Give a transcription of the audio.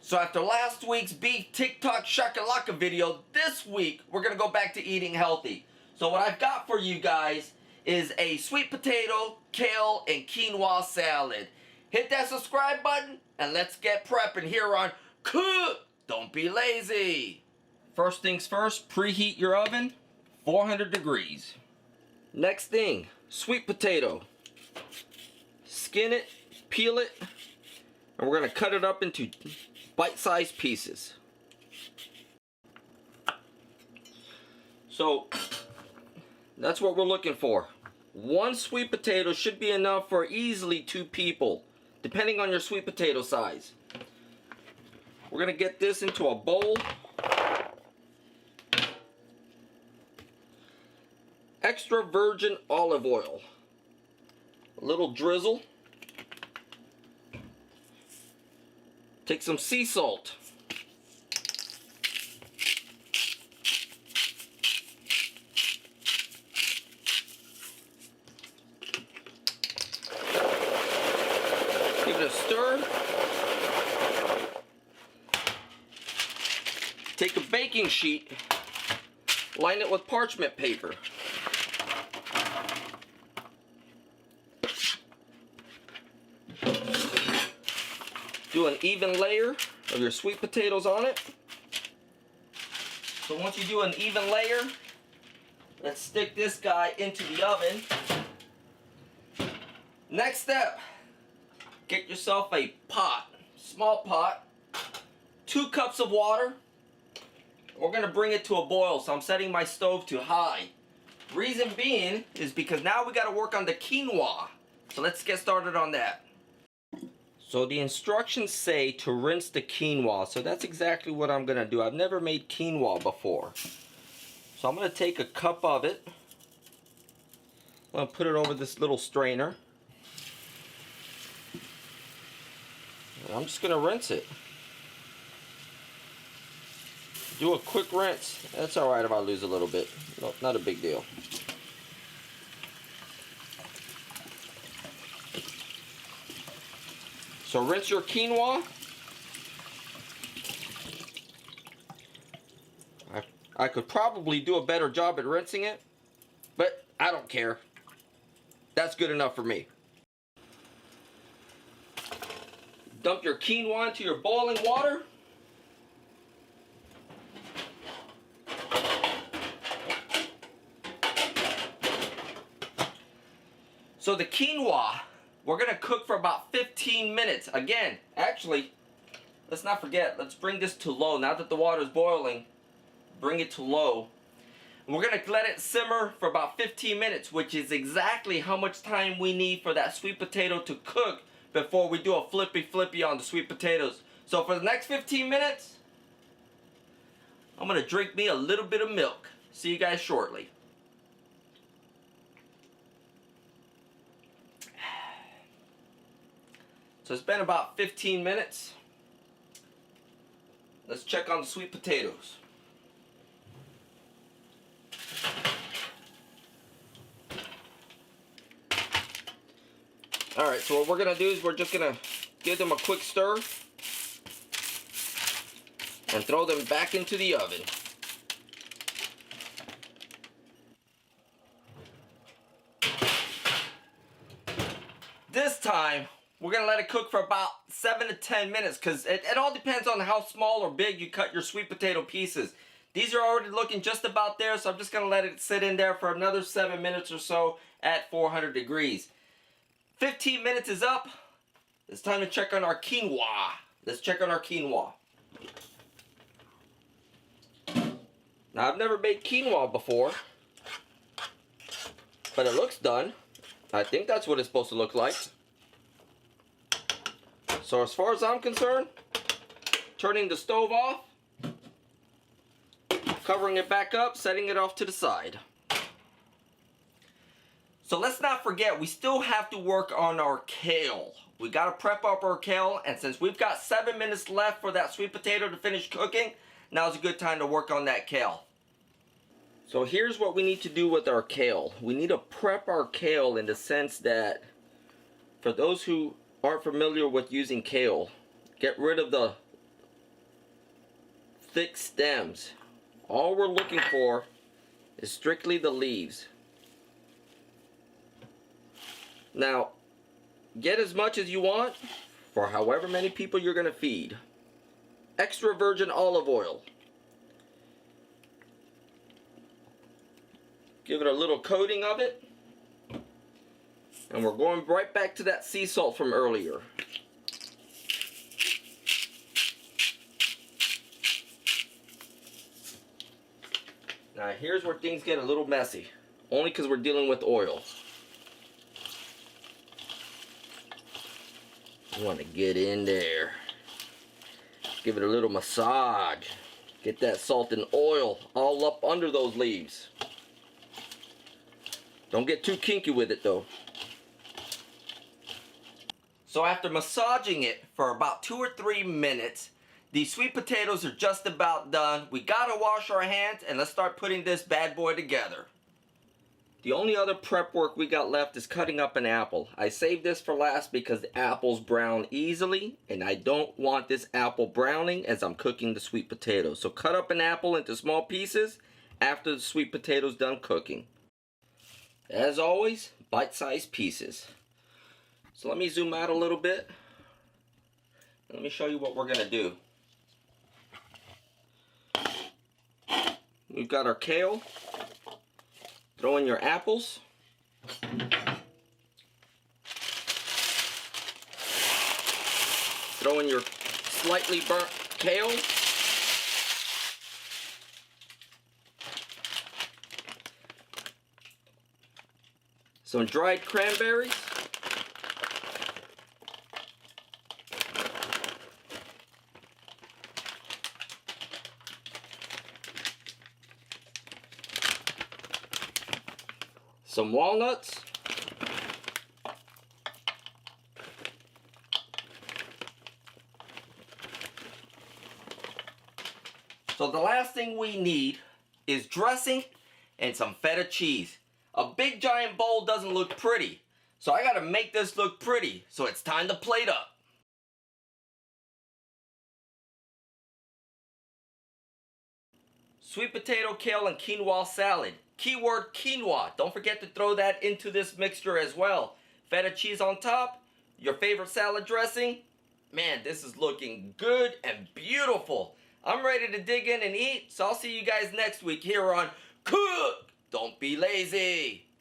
So after last week's beef TikTok shakalaka video, this week we're going to go back to eating healthy. So what I've got for you guys is a sweet potato, kale, and quinoa salad. Hit that subscribe button and let's get prepping here on Cook. Don't be lazy. First things first, preheat your oven, 400 degrees. Next thing, sweet potato. Skin it, peel it, and we're going to cut it up into bite-sized pieces. So that's what we're looking for. One sweet potato should be enough for easily 2 people, depending on your sweet potato size. We're going to get this into a bowl. Extra virgin olive oil. A little drizzle. Take some sea salt. Give it a stir. Take a baking sheet, line it with parchment paper. Do an even layer of your sweet potatoes on it. So once you do an even layer, let's stick this guy into the oven. Next step, get yourself a pot, small pot, 2 cups of water. We're going to bring it to a boil, so I'm setting my stove to high. Reason being is because now we got to work on the quinoa. So let's get started on that. So the instructions say to rinse the quinoa, so that's exactly what I'm going to do. I've never made quinoa before. So I'm going to take a cup of it. I'm going to put it over this little strainer. And I'm just going to rinse it. Do a quick rinse. That's alright if I lose a little bit. No, not a big deal. So rinse your quinoa. I could probably do a better job at rinsing it, but I don't care. That's good enough for me. Dump your quinoa into your boiling water. So the quinoa, we're going to cook for about 15 minutes. Again, actually, let's not forget, let's bring this to low. Now that the water is boiling, bring it to low. And we're going to let it simmer for about 15 minutes, which is exactly how much time we need for that sweet potato to cook before we do a flippy on the sweet potatoes. So for the next 15 minutes, I'm going to drink me a little bit of milk. See you guys shortly. So it's been about 15 minutes. Let's check on the sweet potatoes. Alright, so what we're going to do is we're just going to give them a quick stir and throw them back into the oven. This time, we're going to let it cook for about 7 to 10 minutes because it all depends on how small or big you cut your sweet potato pieces. These are already looking just about there, so I'm just going to let it sit in there for another 7 minutes or so at 400 degrees. 15 minutes is up. It's time to check on our quinoa. Let's check on our quinoa. Now, I've never made quinoa before, but it looks done. I think that's what it's supposed to look like. So as far as I'm concerned, turning the stove off, covering it back up, setting it off to the side. So let's not forget, we still have to work on our kale. We got to prep up our kale, and since we've got 7 minutes left for that sweet potato to finish cooking, now's a good time to work on that kale. So here's what we need to do with our kale. We need to prep our kale in the sense that, for those who aren't familiar with using kale, get rid of the thick stems. All we're looking for is strictly the leaves. Now, get as much as you want for however many people you're going to feed. Extra virgin olive oil. Give it a little coating of it. And we're going right back to that sea salt from earlier. Now here's where things get a little messy. Only because we're dealing with oil. You want to get in there. Give it a little massage. Get that salt and oil all up under those leaves. Don't get too kinky with it though. So after massaging it for about 2 or 3 minutes, these sweet potatoes are just about done. We gotta wash our hands and let's start putting this bad boy together. The only other prep work we got left is cutting up an apple. I saved this for last because the apples brown easily and I don't want this apple browning as I'm cooking the sweet potatoes. So cut up an apple into small pieces after the sweet potatoes done cooking. As always, bite-sized pieces. So let me zoom out a little bit. Let me show you what we're gonna do. We've got our kale. Throw in your apples. Throw in your slightly burnt kale. Some dried cranberries. Some walnuts. So the last thing we need is dressing and some feta cheese. A big giant bowl doesn't look pretty, so I gotta make this look pretty. So it's time to plate up. Sweet potato, kale, and quinoa salad. Keyword quinoa. Don't forget to throw that into this mixture as well. Feta cheese on top. Your favorite salad dressing. Man, this is looking good and beautiful. I'm ready to dig in and eat, so I'll see you guys next week here on Cook. Don't be lazy.